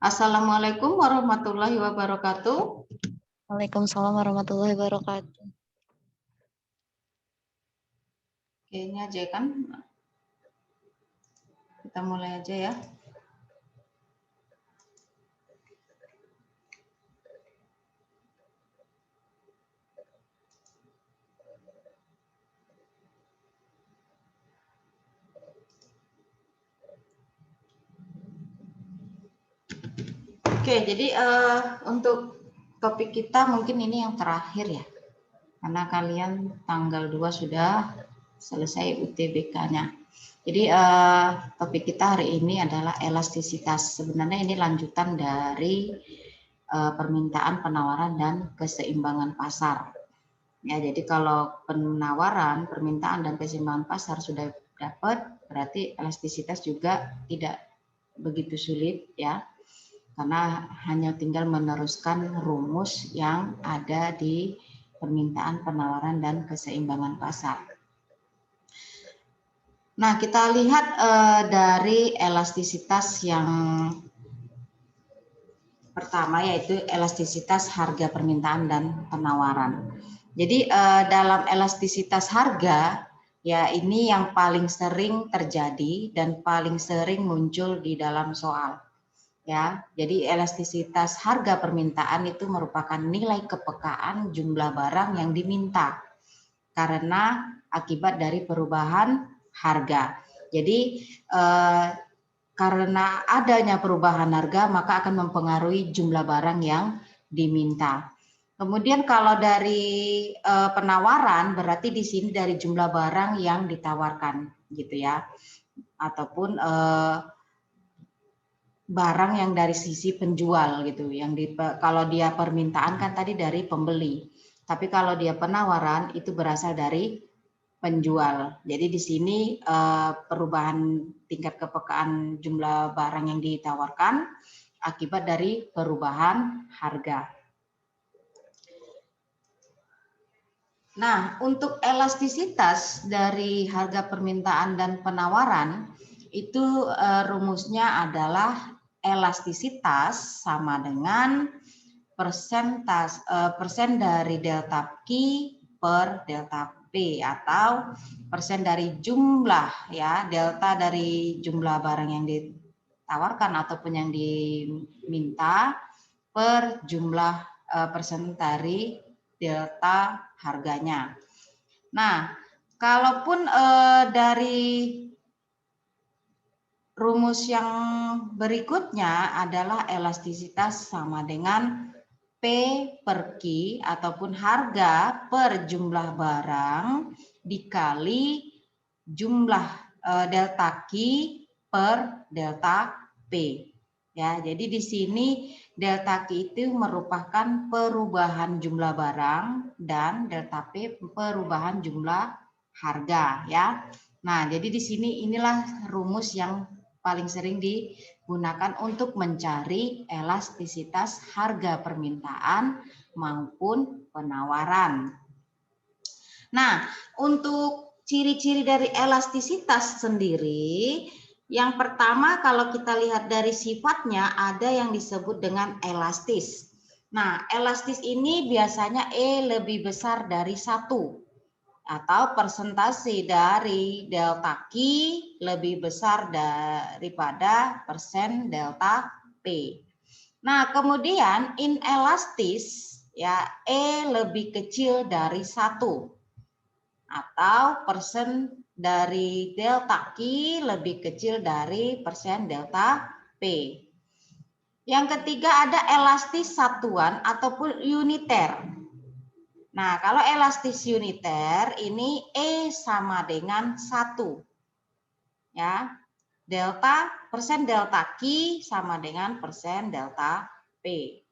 Assalamualaikum warahmatullahi wabarakatuh. Waalaikumsalam warahmatullahi wabarakatuh. Kayaknya aja kan, kita mulai aja ya. Oke, jadi untuk topik kita mungkin ini yang terakhir ya, karena kalian tanggal 2 sudah selesai UTBK-nya. Jadi topik kita hari ini adalah elastisitas. Sebenarnya ini lanjutan dari permintaan, penawaran, dan keseimbangan pasar. Ya, jadi kalau penawaran, permintaan, dan keseimbangan pasar sudah dapat, berarti elastisitas juga tidak begitu sulit ya, karena hanya tinggal meneruskan rumus yang ada di permintaan, penawaran, dan keseimbangan pasar. Nah, kita lihat dari elastisitas yang pertama, yaitu elastisitas harga permintaan dan penawaran. Jadi dalam elastisitas harga, ya ini yang paling sering terjadi dan paling sering muncul di dalam soal. Ya, jadi elastisitas harga permintaan itu merupakan nilai kepekaan jumlah barang yang diminta karena akibat dari perubahan harga. Jadi karena adanya perubahan harga maka akan mempengaruhi jumlah barang yang diminta. Kemudian kalau dari penawaran berarti di sini dari jumlah barang yang ditawarkan gitu ya, ataupun barang yang dari sisi penjual gitu, yang kalau dia permintaan kan tadi dari pembeli, tapi kalau dia penawaran itu berasal dari penjual. Jadi di sini perubahan tingkat kepekaan jumlah barang yang ditawarkan akibat dari perubahan harga. Nah, untuk elastisitas dari harga permintaan dan penawaran itu rumusnya adalah elastisitas sama dengan persen dari delta Q per delta P, atau persen dari jumlah ya, delta dari jumlah barang yang ditawarkan ataupun yang diminta per jumlah persen dari delta harganya. Nah, kalaupun dari rumus yang berikutnya adalah elastisitas sama dengan P per Q ataupun harga per jumlah barang dikali jumlah delta Q per delta P. Ya, jadi di sini delta Q itu merupakan perubahan jumlah barang dan delta P perubahan jumlah harga ya. Nah, jadi di sini inilah rumus yang paling sering digunakan untuk mencari elastisitas harga permintaan maupun penawaran. Nah, untuk ciri-ciri dari elastisitas sendiri, yang pertama kalau kita lihat dari sifatnya ada yang disebut dengan elastis. Nah, elastis ini biasanya E lebih besar dari 1. Atau persentase dari delta Q lebih besar daripada persen delta P. Nah, kemudian inelastis ya, E lebih kecil dari 1 atau persen dari delta Q lebih kecil dari persen delta P. Yang ketiga ada elastis satuan ataupun uniter. Nah, kalau elastis uniter ini E sama dengan 1. Ya. Persen delta Q sama dengan persen delta P.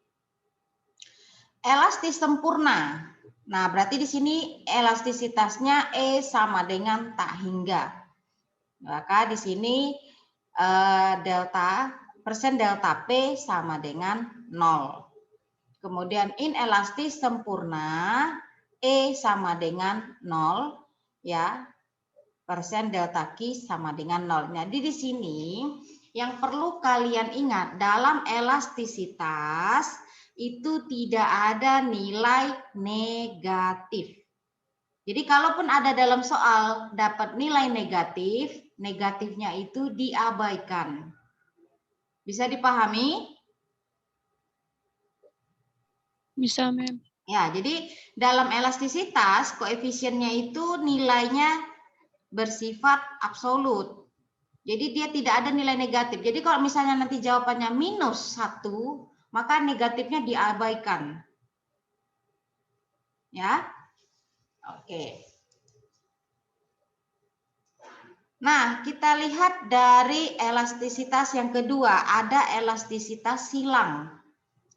Elastis sempurna. Nah, berarti di sini elastisitasnya E sama dengan tak hingga. Maka di sini persen delta P sama dengan 0. Kemudian inelastis sempurna, E sama dengan 0 ya, persen delta Q sama dengan 0. Jadi di sini yang perlu kalian ingat dalam elastisitas itu tidak ada nilai negatif. Jadi kalaupun ada dalam soal dapat nilai negatif, negatifnya itu diabaikan. Bisa dipahami? Bisa, Mem. Ya, jadi dalam elastisitas koefisiennya itu nilainya bersifat absolut. Jadi dia tidak ada nilai negatif. Jadi kalau misalnya nanti jawabannya -1, maka negatifnya diabaikan. Ya. Oke. Nah, kita lihat dari elastisitas yang kedua, ada elastisitas silang.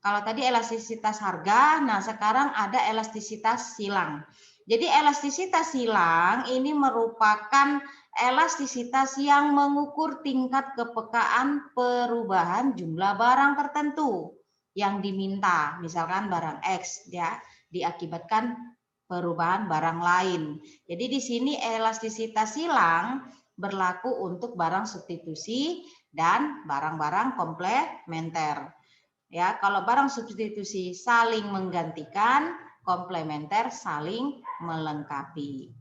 Kalau tadi elastisitas harga, nah sekarang ada elastisitas silang. Jadi elastisitas silang ini merupakan elastisitas yang mengukur tingkat kepekaan perubahan jumlah barang tertentu yang diminta, misalkan barang X ya, diakibatkan perubahan barang lain. Jadi di sini elastisitas silang berlaku untuk barang substitusi dan barang-barang komplementer. Ya, kalau barang substitusi saling menggantikan, komplementer saling melengkapi.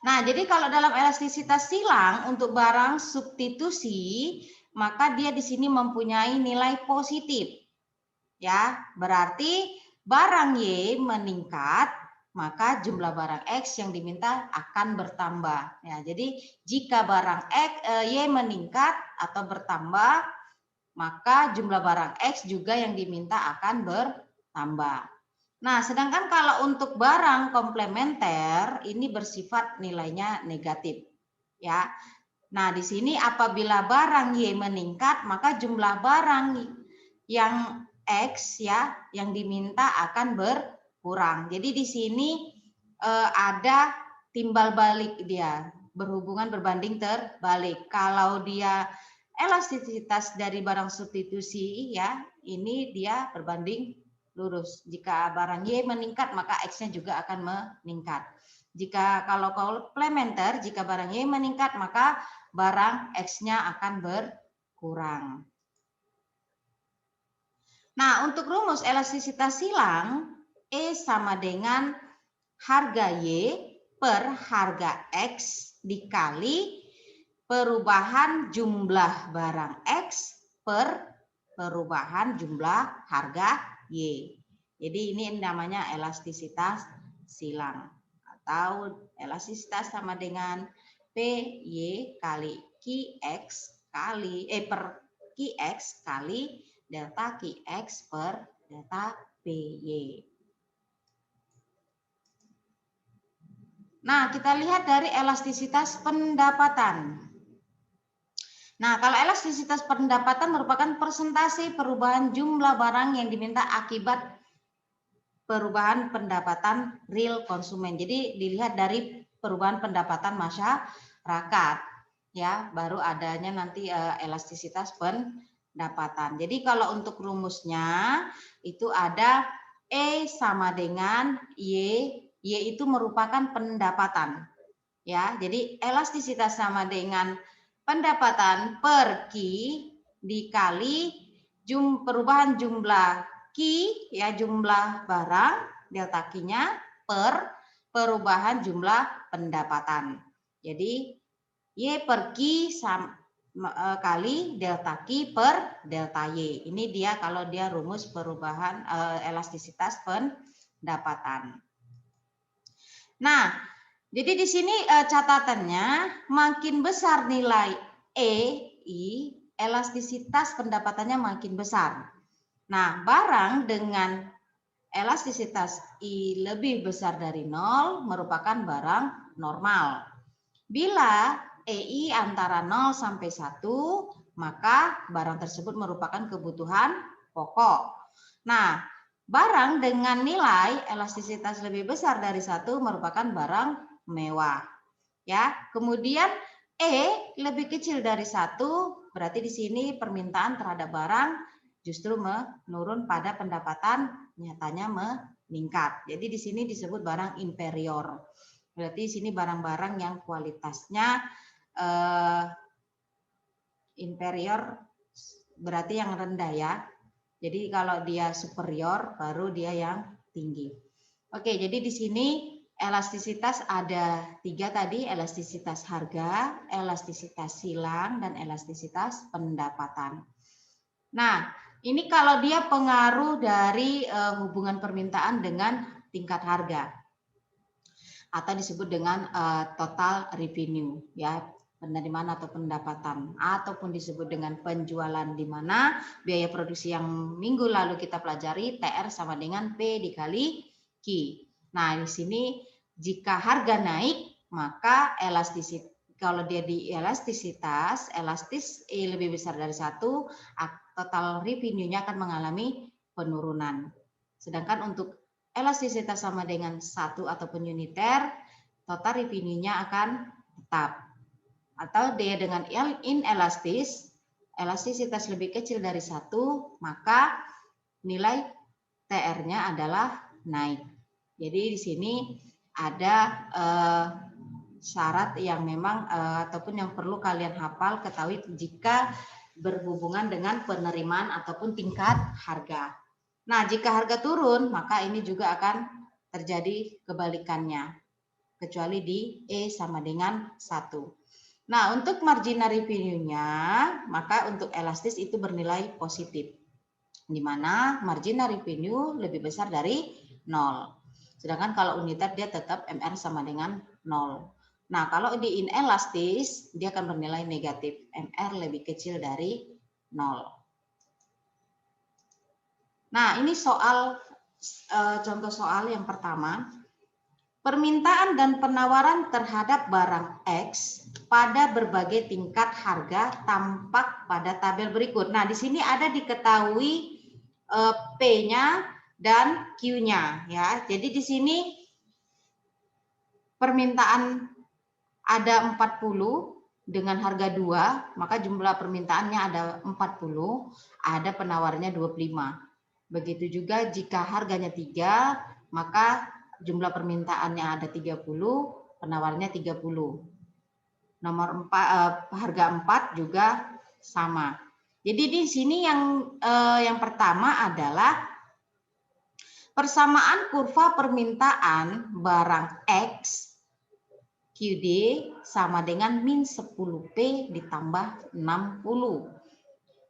Nah, jadi kalau dalam elastisitas silang untuk barang substitusi, maka dia di sini mempunyai nilai positif. Ya, berarti barang Y meningkat, maka jumlah barang X yang diminta akan bertambah. Ya, jadi jika barang Y meningkat atau bertambah, maka jumlah barang X juga yang diminta akan bertambah. Nah, sedangkan kalau untuk barang komplementer ini bersifat nilainya negatif. Ya. Nah, di sini apabila barang Y meningkat, maka jumlah barang yang X ya yang diminta akan berkurang. Jadi di sini ada timbal balik dia, berhubungan berbanding terbalik. Kalau dia elastisitas dari barang substitusi ya, ini dia berbanding lurus. Jika barang Y meningkat, maka X-nya juga akan meningkat. Jika kalau komplementer, jika barang Y meningkat, maka barang X-nya akan berkurang. Nah, untuk rumus elastisitas silang, E sama dengan harga Y per harga X dikali perubahan jumlah barang X per perubahan jumlah harga Y. Jadi ini namanya elastisitas silang. Atau elastisitas sama dengan PY kali QX kali per QX kali delta QX per delta PY. Nah, kita lihat dari elastisitas pendapatan. Nah, kalau elastisitas pendapatan merupakan persentase perubahan jumlah barang yang diminta akibat perubahan pendapatan real konsumen. Jadi dilihat dari perubahan pendapatan masyarakat, ya, baru adanya nanti elastisitas pendapatan. Jadi kalau untuk rumusnya itu ada E sama dengan Y itu merupakan pendapatan. Ya, jadi elastisitas sama dengan pendapatan per Q dikali perubahan jumlah Q ya jumlah barang delta Q-nya per perubahan jumlah pendapatan. Jadi Y per Q kali delta Q per delta Y. Ini dia kalau dia rumus perubahan elastisitas pendapatan. Nah, jadi di sini catatannya makin besar nilai I, elastisitas pendapatannya makin besar. Nah, barang dengan elastisitas I lebih besar dari 0 merupakan barang normal. Bila EI antara 0 sampai 1, maka barang tersebut merupakan kebutuhan pokok. Nah, barang dengan nilai elastisitas lebih besar dari 1 merupakan barang mewah. Ya, kemudian E lebih kecil dari 1, berarti di sini permintaan terhadap barang justru menurun pada pendapatan nyatanya meningkat. Jadi di sini disebut barang inferior. Berarti di sini barang-barang yang kualitasnya inferior berarti yang rendah ya. Jadi kalau dia superior baru dia yang tinggi. Oke, jadi di sini elastisitas ada 3 tadi, elastisitas harga, elastisitas silang, dan elastisitas pendapatan. Nah, ini kalau dia pengaruh dari hubungan permintaan dengan tingkat harga atau disebut dengan total revenue ya, penerimaan atau pendapatan, ataupun disebut dengan penjualan, di mana biaya produksi yang minggu lalu kita pelajari TR sama dengan P dikali Q. Nah, di sini jika harga naik maka elastisitas, kalau dia di elastisitas, elastis E lebih besar dari 1, total revenue-nya akan mengalami penurunan. Sedangkan untuk elastisitas sama dengan 1 ataupun uniter, total revenue-nya akan tetap. Atau dia dengan inelastis, elastisitas lebih kecil dari 1, maka nilai TR-nya adalah naik. Jadi di sini ada syarat yang memang ataupun yang perlu kalian hafal, ketahui jika berhubungan dengan penerimaan ataupun tingkat harga. Nah, jika harga turun, maka ini juga akan terjadi kebalikannya, kecuali di E sama dengan 1. Nah, untuk marginal revenue-nya, maka untuk elastis itu bernilai positif, di mana marginal revenue lebih besar dari 0. Sedangkan kalau uniter dia tetap MR sama dengan 0. Nah, kalau di inelastis, dia akan bernilai negatif, MR lebih kecil dari 0. Nah, ini soal contoh soal yang pertama. Permintaan dan penawaran terhadap barang X pada berbagai tingkat harga tampak pada tabel berikut. Nah, di sini ada diketahui P-nya dan Q-nya ya. Jadi di sini permintaan ada 40 dengan harga 2, maka jumlah permintaannya ada 40, ada penawarnya 25. Begitu juga jika harganya 3, maka jumlah permintaannya ada 30, penawarnya 30. Nomor 4, harga 4 juga sama. Jadi di sini yang pertama adalah persamaan kurva permintaan barang X QD sama dengan min 10P ditambah 60.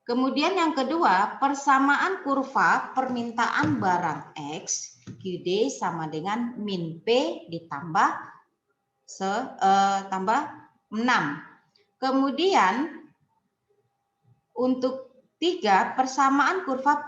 Kemudian yang kedua, persamaan kurva permintaan barang X QD sama dengan min P ditambah tambah 6. Kemudian untuk 3, persamaan kurva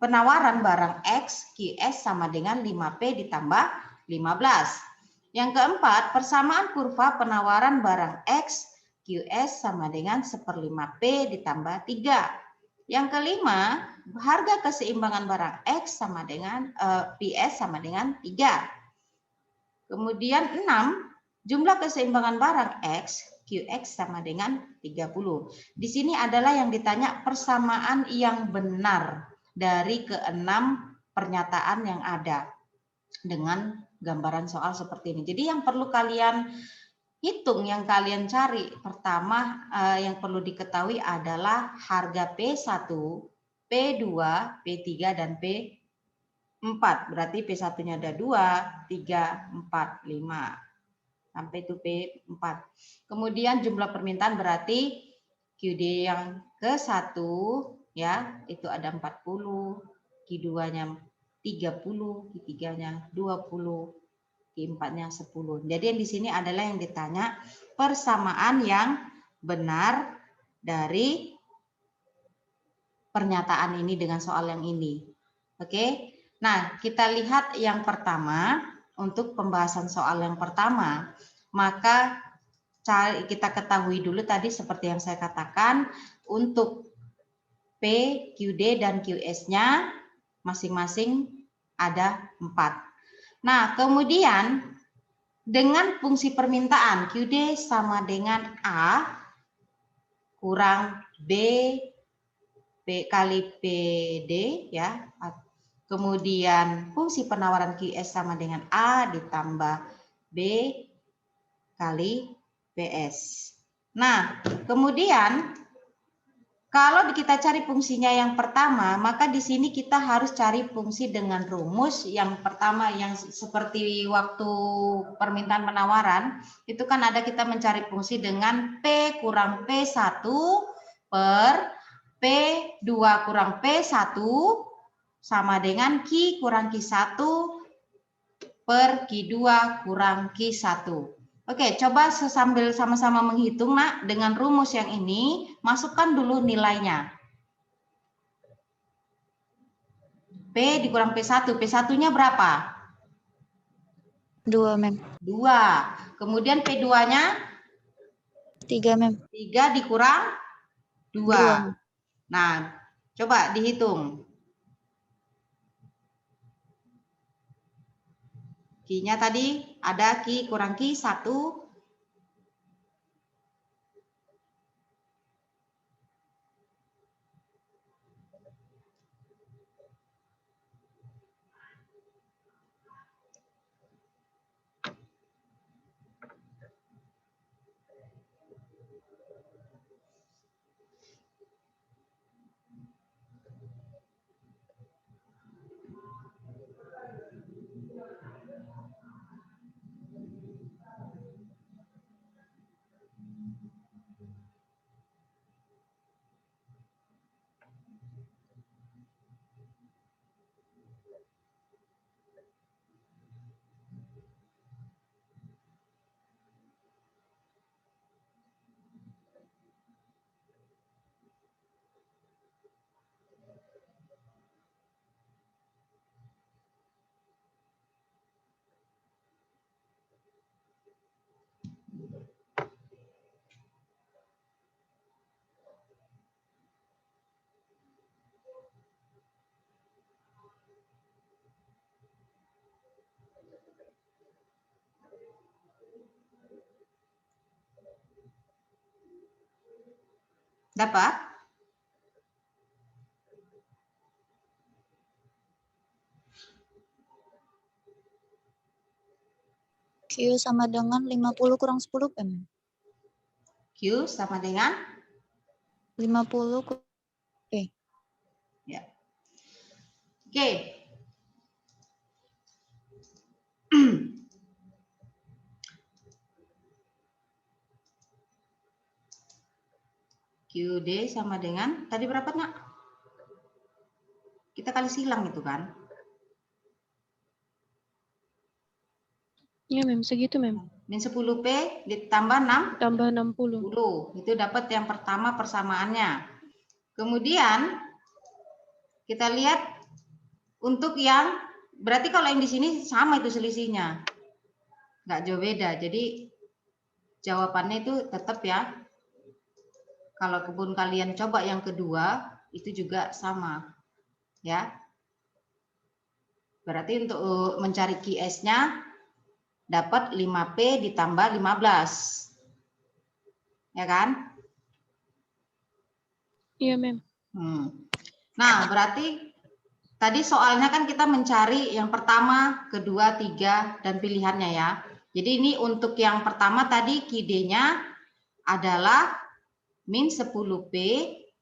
penawaran barang X QS sama dengan 5P ditambah 15. Yang keempat, persamaan kurva penawaran barang X QS sama dengan 1/5P ditambah 3. Yang kelima, harga keseimbangan barang X sama dengan PS sama dengan 3. Kemudian 6, jumlah keseimbangan barang X QX sama dengan 30. Di sini adalah yang ditanya persamaan yang benar dari ke-6 pernyataan yang ada dengan gambaran soal seperti ini. Jadi yang perlu kalian hitung, yang kalian cari pertama yang perlu diketahui adalah harga P1, P2, P3, dan P4. Berarti P1-nya ada 2, 3, 4, 5. Sampai itu P4. Kemudian jumlah permintaan berarti QD yang ke-1 ya, itu ada 40, Q2-nya 30, Q3-nya 20. Q4-nya 10. Jadi yang di sini adalah yang ditanya persamaan yang benar dari pernyataan ini dengan soal yang ini. Oke. Nah, kita lihat yang pertama, untuk pembahasan soal yang pertama, maka kita ketahui dulu tadi seperti yang saya katakan, untuk P, QD, dan QS-nya masing-masing ada 4. Nah, kemudian dengan fungsi permintaan QD sama dengan A kurang B kali PD ya. Kemudian fungsi penawaran QS sama dengan A ditambah B kali PS. Nah, kemudian kalau kita cari fungsinya yang pertama, maka di sini kita harus cari fungsi dengan rumus yang pertama yang seperti waktu permintaan penawaran, itu kan ada kita mencari fungsi dengan P kurang P1 per P2 kurang P1 sama dengan Q kurang Q1 per Q2 kurang Q1. Oke, coba sambil sama-sama menghitung, Nak. Dengan rumus yang ini, masukkan dulu nilainya. P dikurang P1. P1-nya berapa? 2, Mem. 2. Kemudian P2-nya? 3, Mem. 3 dikurang 2. 2. Nah, coba dihitung. Q-nya tadi ada Q kurang Q1. Dapat? Q sama dengan 50 kurang 10, Mem. Q sama dengan? 50 P. Ya. Oke. QD sama dengan, tadi berapa, Nak? Kita kali silang itu kan? Iya, Mem. Segitu, Mem. Min 10P ditambah 6? Tambah 60. 10. Itu dapat yang pertama persamaannya. Kemudian kita lihat untuk yang, berarti kalau yang di sini sama itu selisihnya. Nggak jauh beda. Jadi jawabannya itu tetap ya. Kalau kebun kalian coba yang kedua, itu juga sama. Ya. Berarti untuk mencari QS-nya dapat 5P ditambah 15. Ya kan? Iya, Mem. Nah, berarti tadi soalnya kan kita mencari yang pertama, kedua, tiga, dan pilihannya ya. Jadi ini untuk yang pertama tadi QD-nya adalah min 10P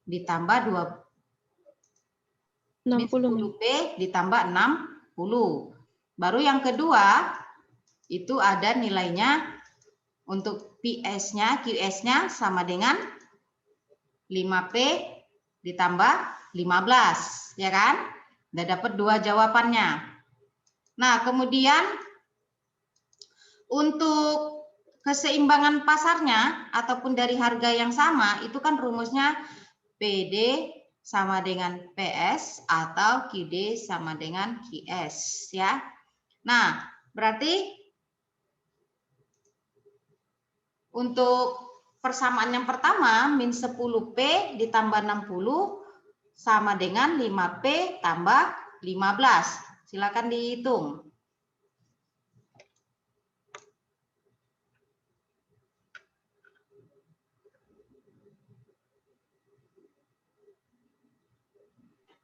ditambah 60, min Mem. 10P ditambah 60. Baru yang kedua itu ada nilainya untuk PS-nya, QS-nya sama dengan 5P ditambah 15, ya kan? Udah dapat 2 jawabannya. Nah, kemudian untuk keseimbangan pasarnya ataupun dari harga yang sama, itu kan rumusnya PD sama dengan PS atau QD sama dengan QS, ya. Nah, berarti untuk persamaan yang pertama, min 10P ditambah 60 sama dengan 5P tambah 15. Silakan dihitung.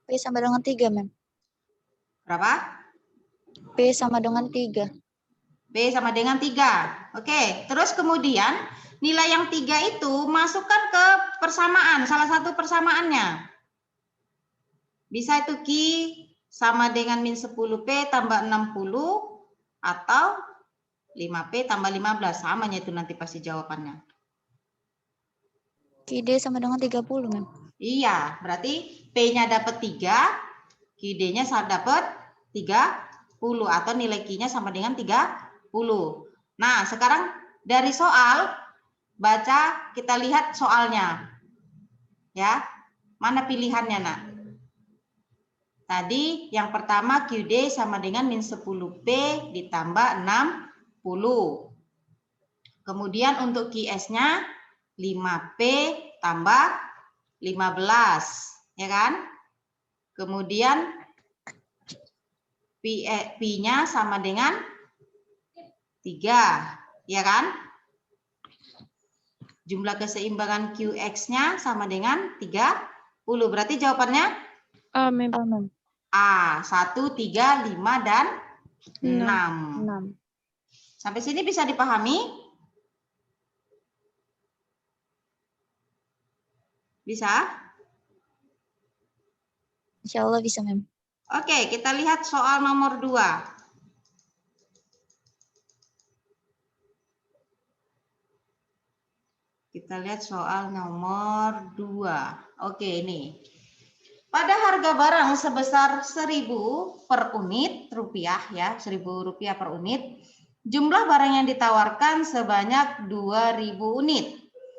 P sama dengan 3, Mem. Berapa? P sama dengan 3. P sama dengan 3. Oke, terus kemudian nilai yang 3 itu masukkan ke persamaan, salah satu persamaannya. Bisa itu Q sama dengan min 10P tambah 60 atau 5P tambah 15. Samanya itu nanti pasti jawabannya. QD sama dengan 30, Mem. Iya, berarti P-nya dapat 3, QD-nya dapat 30 atau nilai Q-nya sama dengan 30. Nah, sekarang dari soal baca, kita lihat soalnya. Ya. Mana pilihannya, Nak? Tadi yang pertama QD sama dengan min 10P ditambah 60. Kemudian untuk QS-nya 5P tambah 15, ya kan? Kemudian P-nya sama dengan 3, ya kan? Jumlah keseimbangan QX-nya sama dengan 30. Berarti jawabannya A, Mem. A, 1, 3, 5, dan 6. 6. Sampai sini bisa dipahami? Bisa? Insya Allah bisa, Mem. Oke, kita lihat soal nomor 2. Kita lihat soal nomor 2. Oke, ini. Pada harga barang sebesar 1.000 per unit rupiah, ya, 1.000 rupiah per unit, jumlah barang yang ditawarkan sebanyak 2.000 unit.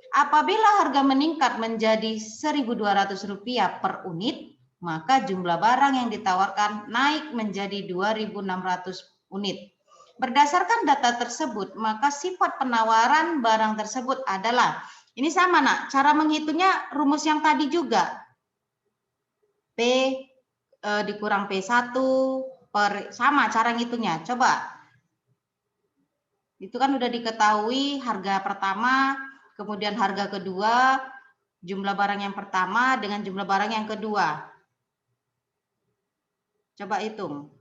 Apabila harga meningkat menjadi 1.200 rupiah per unit, maka jumlah barang yang ditawarkan naik menjadi 2.600 unit. Berdasarkan data tersebut, maka sifat penawaran barang tersebut adalah, ini sama, Nak, cara menghitungnya rumus yang tadi juga. P dikurang P1 per, sama cara ngitungnya. Coba. Itu kan udah diketahui harga pertama, kemudian harga kedua, jumlah barang yang pertama dengan jumlah barang yang kedua. Coba hitung.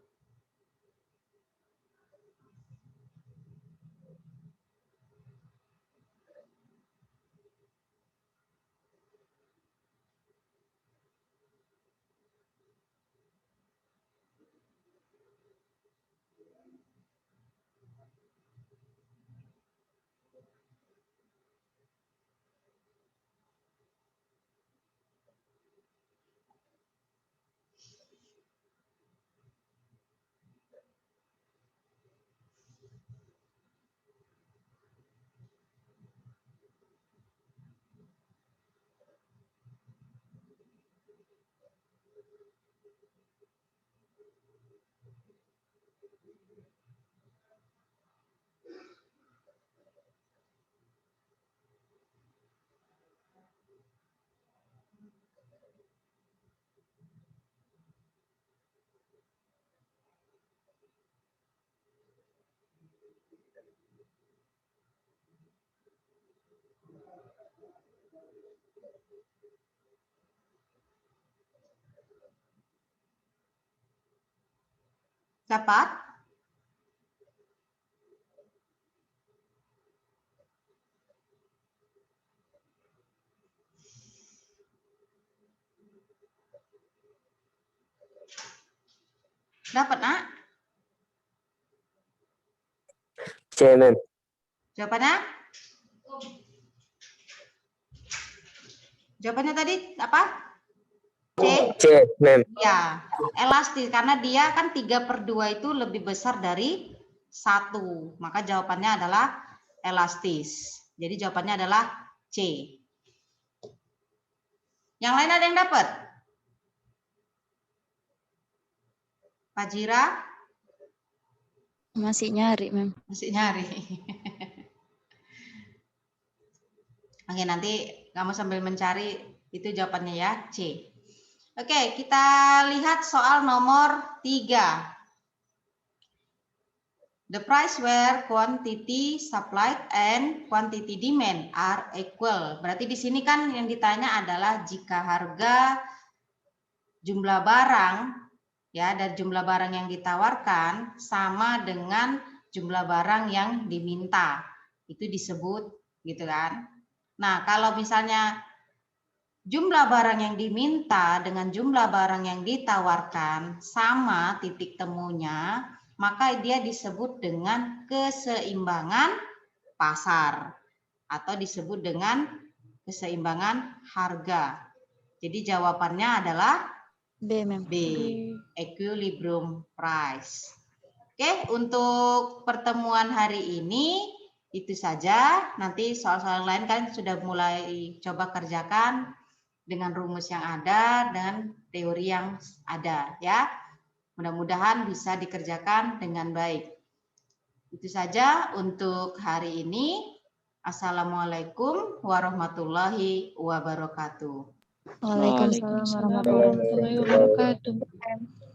Dapat? Dapat, Nak? C, Mem. Jawabannya? Jawabannya tadi apa? C? C, Mem. Ya, elastis. Karena dia kan 3/2 itu lebih besar dari 1. Maka jawabannya adalah elastis. Jadi jawabannya adalah C. Yang lain ada yang dapat? Pak Jira? Masih nyari, Mem. Masih nyari. Oke, nanti kamu sambil mencari itu jawabannya ya, C. Oke, kita lihat soal nomor 3. The price where quantity supplied and quantity demand are equal. Berarti di sini kan yang ditanya adalah jika harga jumlah barang ya dan jumlah barang yang ditawarkan sama dengan jumlah barang yang diminta. Itu disebut gitu kan. Nah, kalau misalnya jumlah barang yang diminta dengan jumlah barang yang ditawarkan sama titik temunya, maka dia disebut dengan keseimbangan pasar atau disebut dengan keseimbangan harga. Jadi jawabannya adalah B, Mem. B, equilibrium price. Oke, untuk pertemuan hari ini itu saja. Nanti soal-soal lain kan sudah mulai coba kerjakan dengan rumus yang ada dan teori yang ada ya. Mudah-mudahan bisa dikerjakan dengan baik. Itu saja untuk hari ini. Assalamualaikum warahmatullahi wabarakatuh. Waalaikumsalam warahmatullahi Warahmatullahi wabarakatuh.